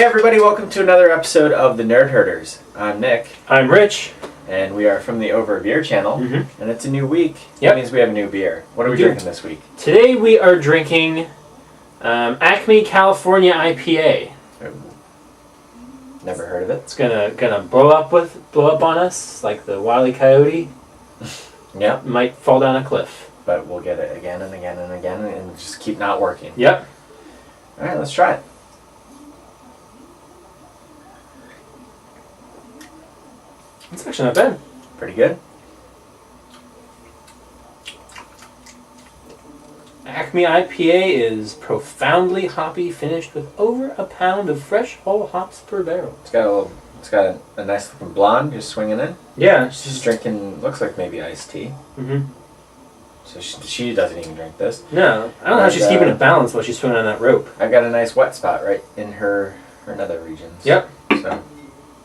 Hey everybody, welcome to another episode of the Nerd Herders. I'm Nick. I'm Rich. And we are from the Over a Beer channel. Mm-hmm. And it's a new week. Yep. That means we have a new beer. What are we drinking this week? Today we are drinking Acme California IPA. Never heard of it. It's gonna blow up on us like the Wile E. Coyote. Yep. Might fall down a cliff. But we'll get it again and again and again and just keep not working. Yep. Alright, let's try it. It's actually not bad. Pretty good. Acme IPA is profoundly hoppy, finished with over a pound of fresh whole hops per barrel. It's got a nice looking blonde just swinging in. Yeah. She's drinking, looks like maybe iced tea. Mm-hmm. So she doesn't even drink this. No. I don't know how she's keeping it balanced while she's swinging on that rope. I got a nice wet spot right in her nether regions. Yep. So,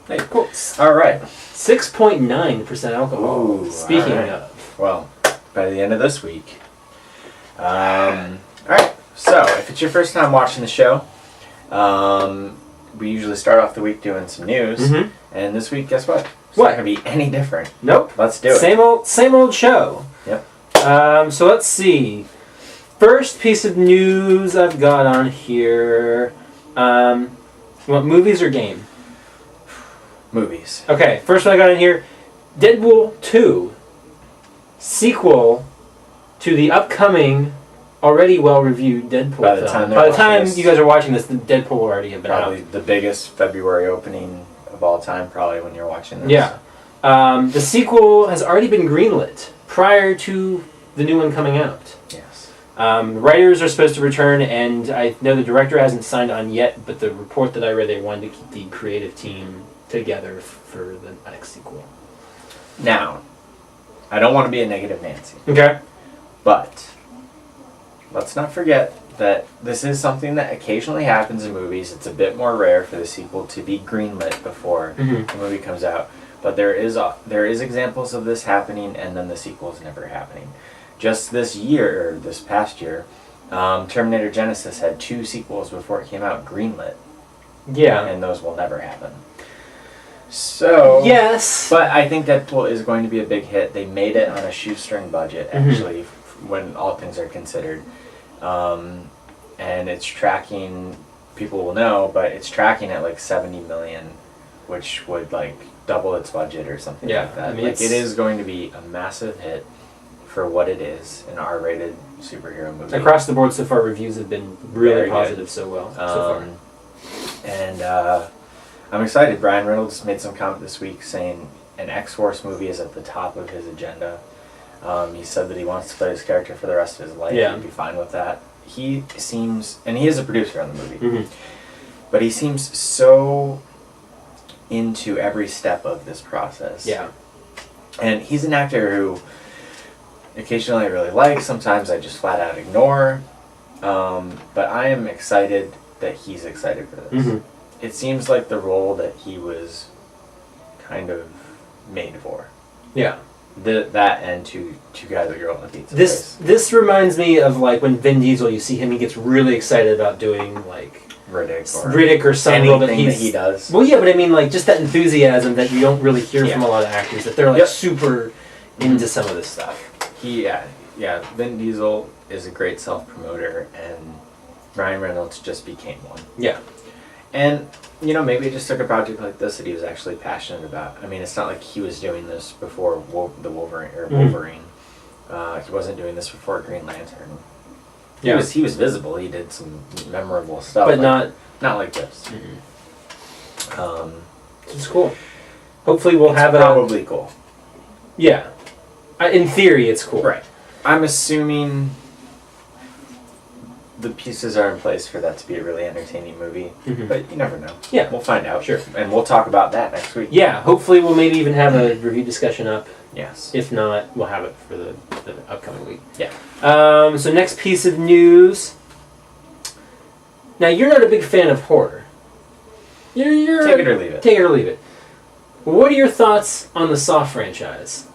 hey, cool. Alright. 6.9% alcohol. Ooh, Speaking right. of. Well, by the end of this week. Alright, so if it's your first time watching the show, we usually start off the week doing some news. Mm-hmm. And this week, guess what? It's What? not going to be any different. Nope. Let's do it. Same old show. Yep. So let's see. First piece of news I've got on here. You want movies or game? Movies. Okay, first one I got in here. Deadpool 2. Sequel to the upcoming, already well-reviewed Deadpool By the film. time By the time you guys are watching this, the Deadpool will already have been Probably out. the biggest February opening of all time, probably, when you're watching this. Yeah. The sequel has already been greenlit prior to the new one coming out. Yes. Writers are supposed to return, and I know the director hasn't signed on yet, but the report that I read, they wanted to keep the creative team together for the next sequel. Now, I don't want to be a negative Nancy, Okay. but let's not forget that this is something that occasionally happens in movies. It's a bit more rare for the sequel to be greenlit before the movie comes out, but there is examples of this happening, and then the sequel is never happening. Just this past year, Terminator Genesis had 2 sequels before it came out greenlit. Yeah. And those will never happen. So yes, but I think Deadpool is going to be a big hit. They made it on a shoestring budget, actually, when all things are considered, and it's tracking. People will know, but it's tracking at like 70 million, which would like double its budget or something like that. I mean, like it is going to be a massive hit for what it is, an R-rated superhero movie. Across the board so far, reviews have been really Very positive good. so far. And I'm excited. Ryan Reynolds made some comment this week saying an X-Force movie is at the top of his agenda. He said that he wants to play his character for the rest of his life. Yeah. He'd be fine with that. He seems, and he is a producer on the movie, but he seems so into every step of this process. Yeah. And he's an actor who occasionally I really like, sometimes I just flat out ignore. But I am excited that he's excited for this. It seems like the role that he was kind of made for. Yeah. That and two guys, a girl, and a pizza place. This reminds me of like when Vin Diesel, you see him, he gets really excited about doing like Riddick or some role that he does. Well, yeah, but I mean like just that enthusiasm that you don't really hear from a lot of actors, that they're like super into some of this stuff. Vin Diesel is a great self-promoter, and Ryan Reynolds just became one. Yeah. And, maybe it just took a project like this that he was actually passionate about. I mean, it's not like he was doing this before the Wolverine. He wasn't doing this before Green Lantern. He was visible. He did some memorable stuff. But not like this. It's cool. Hopefully we'll have probably cool. Yeah. In theory, it's cool. Right. I'm assuming the pieces are in place for that to be a really entertaining movie, but you never know. Yeah, we'll find out. Sure, and we'll talk about that next week. Yeah, hopefully we'll maybe even have a review discussion up. Yes. If not, we'll have it for the upcoming week. Yeah. So next piece of news. Now you're not a big fan of horror. You're take it or leave it. Take it or leave it. What are your thoughts on the Saw franchise?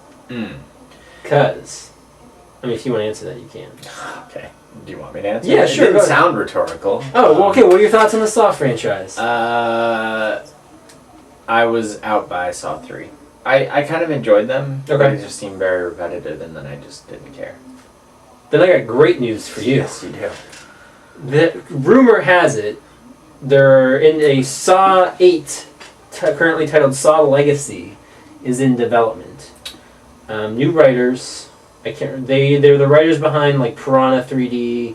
Because, I mean, if you want to answer that, you can. Okay. Do you want me to answer? Yeah, sure. It didn't sound rhetorical. Oh, well, okay. What are your thoughts on the Saw franchise? I was out by Saw 3. I kind of enjoyed them, Okay. but it just seemed very repetitive, and then I just didn't care. Then I got great news for you. Yes, you do. The rumor has it they're in a Saw 8, currently titled Saw Legacy, is in development. New writers. They're the writers behind like Piranha 3D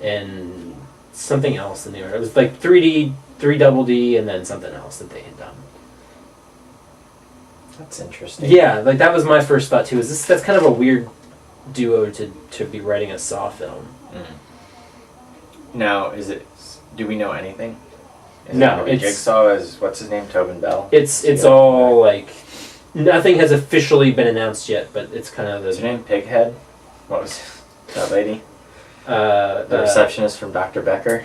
and something else in there. It was like 3D, 3DD, and then something else that they had done. That's interesting. Yeah, like that was my first thought too. That's kind of a weird duo to be writing a Saw film. Now, do we know anything? No, it's Jigsaw as what's his name, Tobin Bell. It's all like nothing has officially been announced yet, but it's kind of Is her name Pighead? What was that lady? The receptionist from Dr. Becker.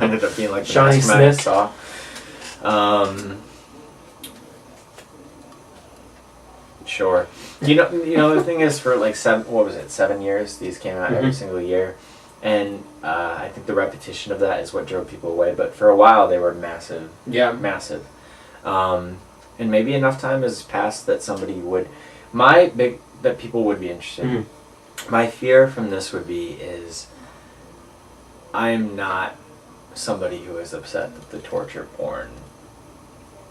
Ended up being like the Shawnee mastermind Smith. Saw. Sure. You know the thing is, for like 7 years these came out every single year, and I think the repetition of that is what drove people away. But for a while they were massive. Yeah. Massive. And maybe enough time has passed that that people would be interested. Mm-hmm. My fear from this is I'm not somebody who is upset that the torture porn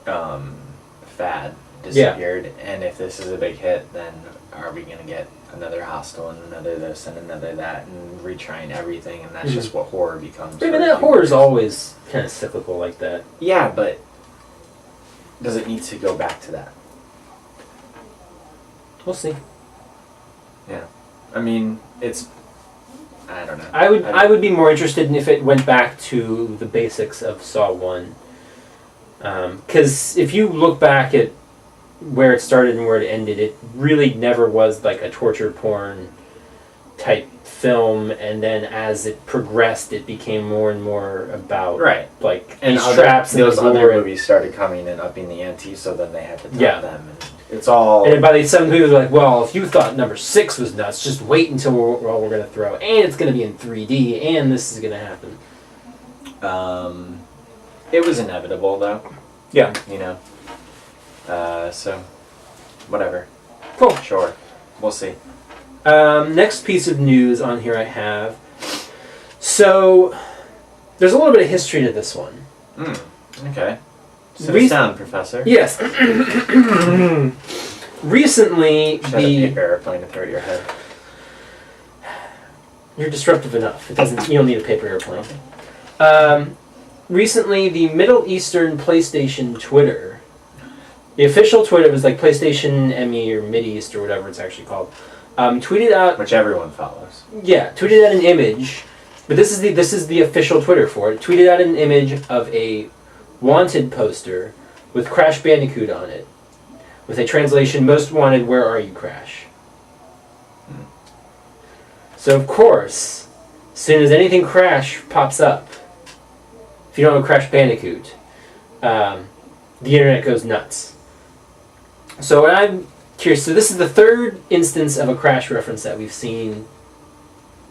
fad disappeared, and if this is a big hit, then are we going to get another Hostel and another this and another that and retrying everything, and that's just what horror becomes. But that horror's always kind of cyclical like that. Yeah, but does it need to go back to that? We'll see. Yeah. I mean, I don't know. I would be more interested in if it went back to the basics of Saw 1. Because if you look back at where it started and where it ended, it really never was like a torture porn type film, and then as it progressed it became more and more about like and these traps and those other and movies started coming and upping the ante, so then they had to top them, and it's all, and by the seventh movie it was like, well, if you thought number 6 was nuts, just wait until we're going to throw, and it's going to be in 3D, and this is going to happen. It was inevitable though. Yeah. So whatever. Cool. Sure. We'll see. Next piece of news on here I have. So, there's a little bit of history to this one. Okay. Sit down, Professor. Yes. Recently, Should have a paper airplane to throw at your head. You're disruptive enough. You don't need a paper airplane. Recently, the Middle Eastern PlayStation Twitter. The official Twitter was like PlayStation ME or Mideast or whatever it's actually called. Tweeted out, which everyone follows. Yeah, tweeted out an image, but this is the official Twitter for it. Tweeted out an image of a wanted poster with Crash Bandicoot on it, with a translation: "Most wanted, where are you, Crash?" So of course, as soon as anything Crash pops up, if you don't know Crash Bandicoot, the internet goes nuts. So I'm curious. So this is the third instance of a Crash reference that we've seen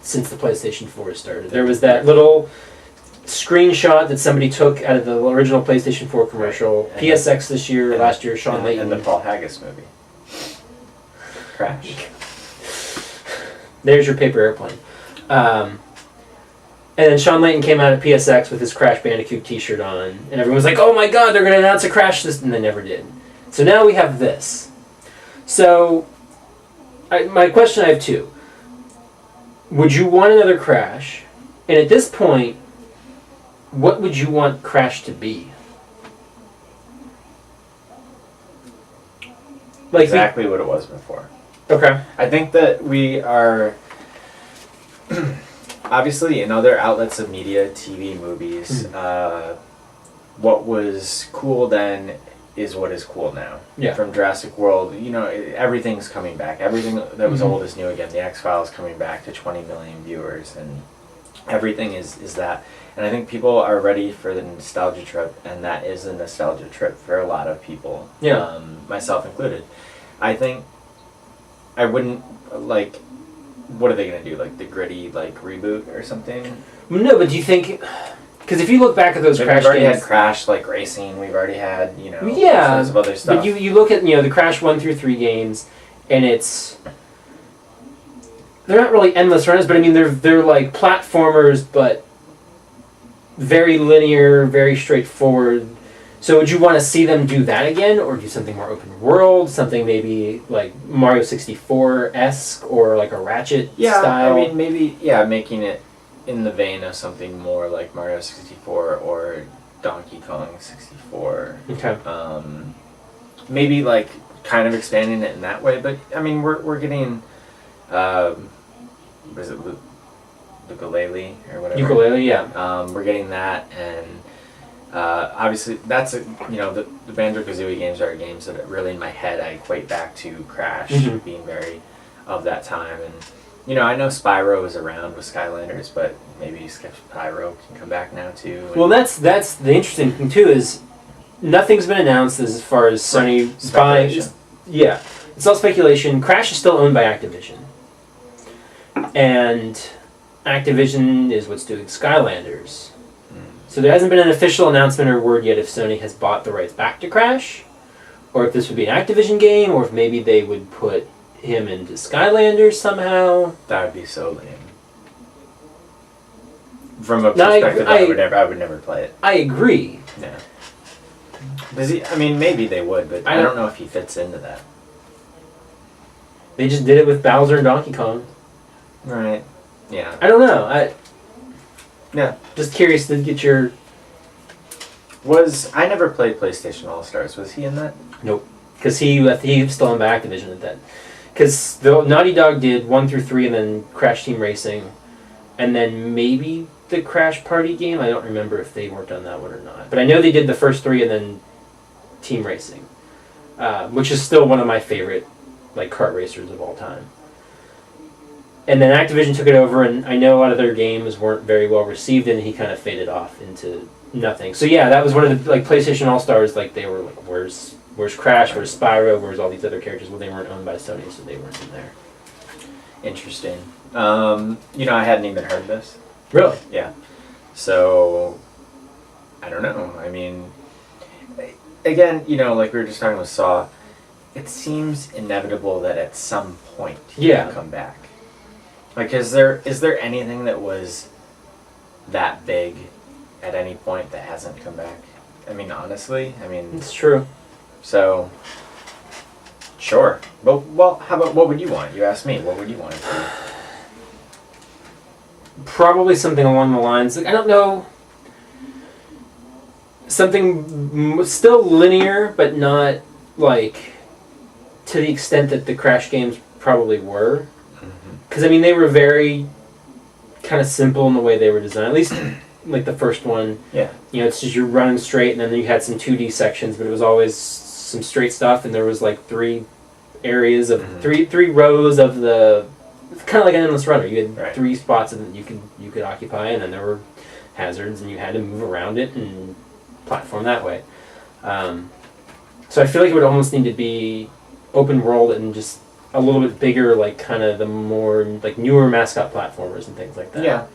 since the PlayStation 4 started. There was that little screenshot that somebody took out of the original PlayStation 4 commercial. And PSX this year, last year, Sean Layton. And the Paul Haggis movie. Crash. There's your paper airplane. And then Sean Layton came out at PSX with his Crash Bandicoot t-shirt on, and everyone was like, oh my god, they're going to announce a Crash this, and they never did. So now we have this. So, my question, I have two. Would you want another Crash? And at this point, what would you want Crash to be? Like exactly what it was before. Okay. I think that we are... obviously, in other outlets of media, TV, movies, what was cool then is what is cool now. Yeah. From Jurassic World, everything's coming back. Everything that was old is new again. The X-Files coming back to 20 million viewers, and everything is that. And I think people are ready for the nostalgia trip, and that is a nostalgia trip for a lot of people. Yeah. Myself included. I think I wouldn't, what are they gonna do? Like the gritty like reboot or something? No, but do you think? Because if you look back at those Like, Crash we've already games, had Crash like racing. We've already had all yeah, sorts of other stuff. but you look at the Crash 1 through 3 games, and they're not really endless runners, but I mean they're like platformers, but very linear, very straightforward. So would you want to see them do that again, or do something more open world, something maybe like Mario 64-esque, or like a Ratchet style? I mean maybe making it in the vein of something more like Mario 64 or Donkey Kong 64. Okay. Maybe like kind of expanding it in that way, but I mean we're getting what is it, ukulele or whatever? Ukulele, yeah. We're getting that, and obviously that's the Banjo-Kazooie games are games that really in my head I equate back to Crash being very of that time, and I know Spyro was around with Skylanders, but maybe Spyro can come back now too. Well, that's the interesting thing too, is nothing's been announced as far as Sony buying. Yeah, it's all speculation. Crash is still owned by Activision, and Activision is what's doing Skylanders. So there hasn't been an official announcement or word yet if Sony has bought the rights back to Crash, or if this would be an Activision game, or if maybe they would put him into Skylanders somehow. That would be so lame. From a perspective, I would never play it. I agree. Yeah. Does he? I mean, maybe they would, but I don't know if he fits into that. They just did it with Bowser and Donkey Kong. Right. Yeah. I don't know. Yeah. Just curious to get your. I never played PlayStation All Stars. Was he in that? Nope. Because he was still on by Activision at that. Because the Naughty Dog did 1 through 3 and then Crash Team Racing, and then maybe the Crash Party game. I don't remember if they worked on that one or not. But I know they did the first 3 and then Team Racing, which is still one of my favorite like kart racers of all time. And then Activision took it over, and I know a lot of their games weren't very well received, and he kind of faded off into nothing. So yeah, that was one of the like PlayStation All Stars. Like they were like, where's Crash? Where's Spyro? Where's all these other characters? Well, they weren't owned by Sony, so they weren't in there. Interesting. I hadn't even heard this. Really? Yeah. So, I don't know. I mean, again, like we were just talking with Saw, it seems inevitable that at some point he will come back. Like, is there anything that was that big at any point that hasn't come back? I mean, honestly, it's true. So, sure. Well, how about what would you want? You asked me. What would you want it to be? Probably something along the lines. Like, I don't know. Something still linear, but not like to the extent that the Crash games probably were. Because they were very kind of simple in the way they were designed. At least like the first one. Yeah. It's just you're running straight, and then you had some 2D sections, but it was always some straight stuff, and there was like 3 areas of three rows of the. It's kind of like an endless runner. You had 3 spots that you could occupy, and then there were hazards, and you had to move around it and platform that way. So I feel like it would almost need to be open world and just a little bit bigger, like kind of the more like newer mascot platformers and things like that. Yeah.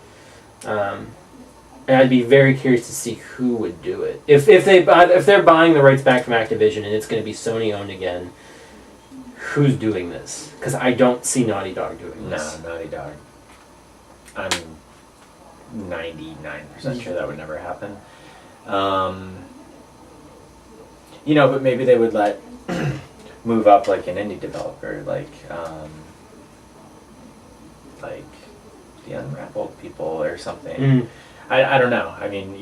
And I'd be very curious to see who would do it if they're buying the rights back from Activision and it's going to be Sony owned again. Who's doing this? Because I don't see Naughty Dog doing this. No, Naughty Dog. I'm 99% sure that would never happen. But maybe they would let move up like an indie developer, like the Unraveled people or something. I don't know. I mean,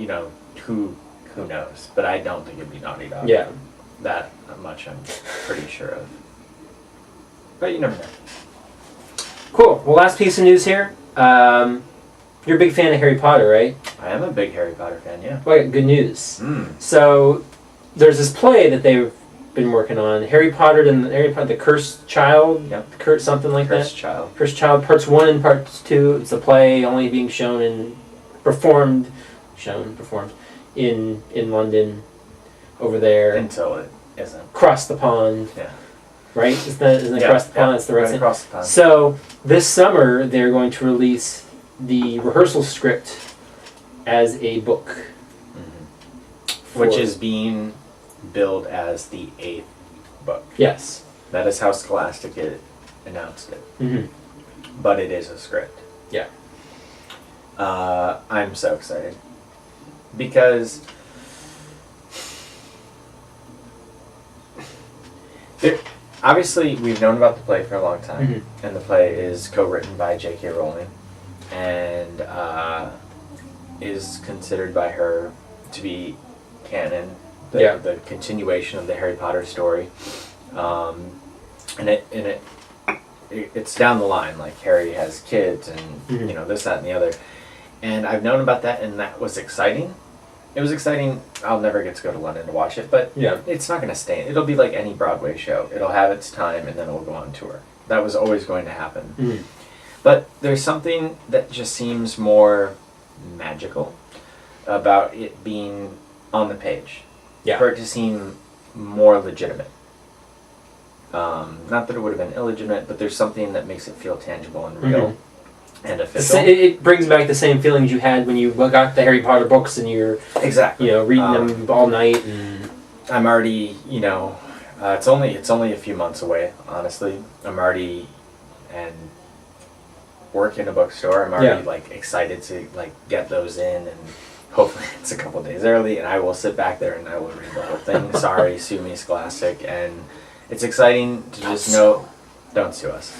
who knows? But I don't think it'd be Naughty Dog. Yeah. That much I'm pretty sure of. But you never know. Cool. Well, last piece of news here. You're a big fan of Harry Potter, right? I am a big Harry Potter fan, yeah. Well, good news. So, there's this play that they've been working on, Harry Potter, the Cursed Child, something like that. Cursed Child, parts 1 and parts 2. It's a play only being shown and performed in London, over there. Until it isn't. Across the pond. Yeah. right? Isn't across the pond? That's the right across the pond. So this summer they're going to release the rehearsal script as a book, which is being billed as the 8th book. Yes, that is how Scholastic announced it. Mm-hmm. But it is a script. Yeah. I'm so excited because obviously we've known about the play for a long time, Mm-hmm. and the play is co-written by J.K. Rowling and is considered by her to be canon, the continuation of the Harry Potter story, and it's down the line, like Harry has kids and Mm-hmm. you know, this, that, and the other, and I've known about that, and that was exciting. It was exciting. I'll never get to go to London to watch it, but it's not going to stay. It'll be like any Broadway show. It'll have its time, and then it'll go on tour. That was always going to happen. Mm-hmm. But there's something that just seems more magical about it being on the page. Yeah. For it to seem more legitimate. Not that it would have been illegitimate, but there's something that makes it feel tangible and real. Mm-hmm. And official. It brings back the same feelings you had when you got the Harry Potter books and you're reading them all night. And I'm already, it's only a few months away. Honestly, I'm already and work in a bookstore. I'm already like excited to like get those in, and hopefully it's a couple days early, and I will sit back there and I will read the whole thing. Sorry, sue me, Scholastic, and it's exciting to just know. Don't sue us.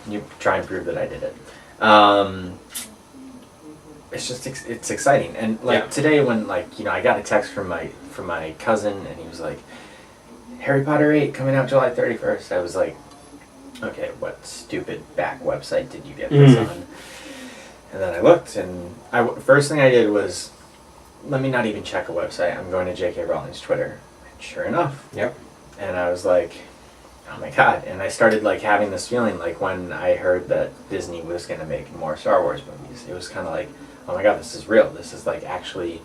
You try and prove that I did it. It's just it's exciting, and like today when I got a text from my cousin, and he was like, Harry Potter 8 coming out July 31st. I was like, okay, what stupid back website did you get this on? And then I looked, and first thing I did was, let me not even check a website. I'm going to J.K. Rowling's Twitter. And sure enough. Yep. And I was like, oh my god. And I started like having this feeling like when I heard that Disney was going to make more Star Wars movies. It was kind of like, oh my god, this is real. This is like actually...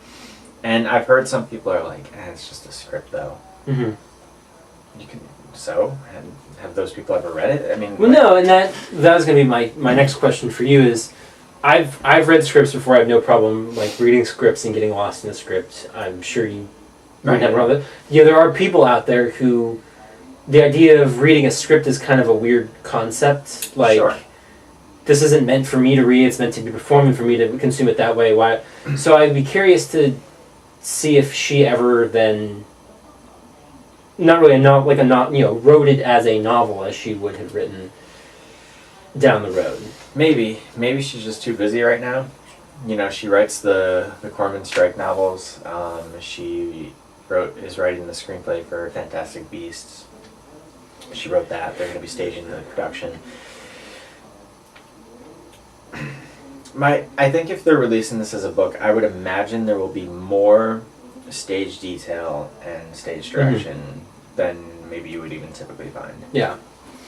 And I've heard some people are like, it's just a script though. Mm-hmm. You can... So? And have those people ever read it? I mean... Well, no, and that was going to be my next question for you is, I've read scripts before. I have no problem like reading scripts and getting lost in a script. I'm sure you wouldn't have a problem with it. Yeah, there are people out there who the idea of reading a script is kind of a weird concept. Like, this isn't meant for me to read. It's meant to be performed for me to consume it that way. Why? So I'd be curious to see if she ever then, wrote it as a novel as she would have written down the road. Maybe she's just too busy right now. She writes the Corman Strike novels. She is writing the screenplay for Fantastic Beasts. She wrote that. They're going to be staging the production. I think if they're releasing this as a book, I would imagine there will be more stage detail and stage direction than maybe you would even typically find. Yeah.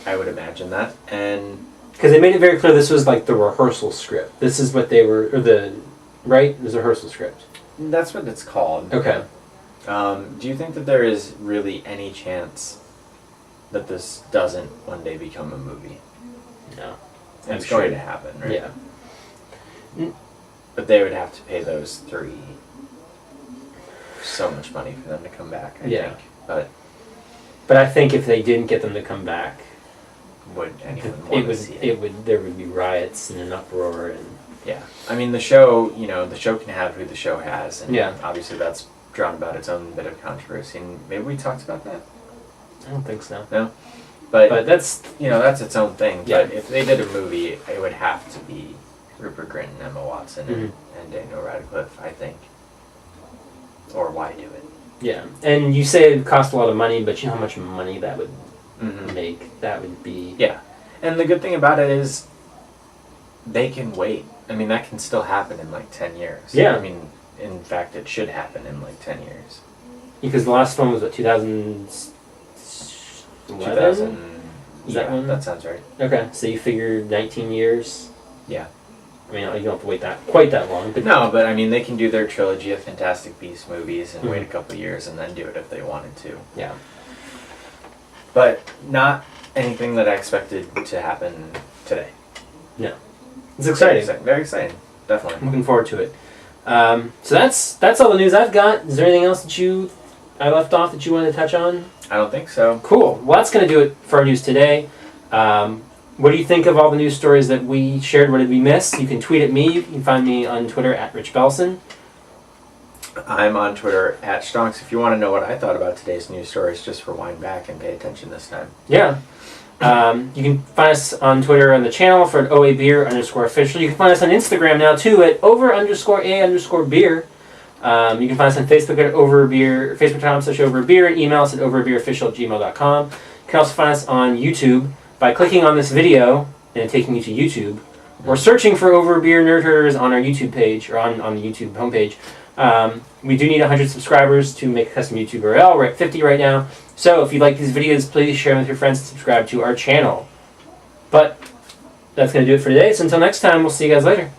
I would imagine that. And because they made it very clear this was like the rehearsal script. This is what they were, right? It was a rehearsal script. That's what it's called. Okay. Do you think that there is really any chance that this doesn't one day become a movie? No. It's going to happen, right? Yeah. But they would have to pay those three so much money for them to come back, I think. But I think if they didn't get them to come back, would anyone want to see it? There would be riots and an uproar and... Yeah. I mean, the show can have who the show has, and obviously that's drawn about its own bit of controversy, and maybe we talked about that? I don't think so. No? But that's... that's its own thing. Yeah. But if they did a movie, it would have to be Rupert Grint and Emma Watson and Daniel Radcliffe, I think. Or why do it? Yeah. And you say it cost a lot of money, but you know how much money that would make? That would be... Yeah. And the good thing about it is they can wait. I mean, that can still happen in like 10 years. Yeah. I mean, in fact, it should happen in like 10 years. Because the last one was, what, 2011? 2000. Is that one? That sounds right. Okay. So you figure 19 years? Yeah. I mean, you don't have to wait quite that long. But no, but I mean, they can do their trilogy of Fantastic Beasts movies and wait a couple of years and then do it if they wanted to. Yeah. But not anything that I expected to happen today. No. It's exciting. Very exciting. Definitely. I'm looking forward to it. So that's all the news I've got. Is there anything else that I left off that you wanted to touch on? I don't think so. Cool. Well, that's going to do it for our news today. What do you think of all the news stories that we shared? What did we miss? You can tweet at me. You can find me on Twitter at Rich Belson. I'm on Twitter at Stonks. If you want to know what I thought about today's news stories, just rewind back and pay attention this time. Yeah. You can find us on Twitter on the channel for at @OABeer_official. You can find us on Instagram now too at @over_A_beer. You can find us on Facebook at overbeer, facebook.com/overbeer, and email us at overbeerofficial@gmail.com. You can also find us on YouTube by clicking on this video and taking you to YouTube, or searching for Overbeer Nerd Herders on our YouTube page, or on the YouTube homepage. We do need 100 subscribers to make a custom YouTube URL. We're at 50 right now. So if you like these videos, please share them with your friends and subscribe to our channel. But that's going to do it for today. So until next time, we'll see you guys later.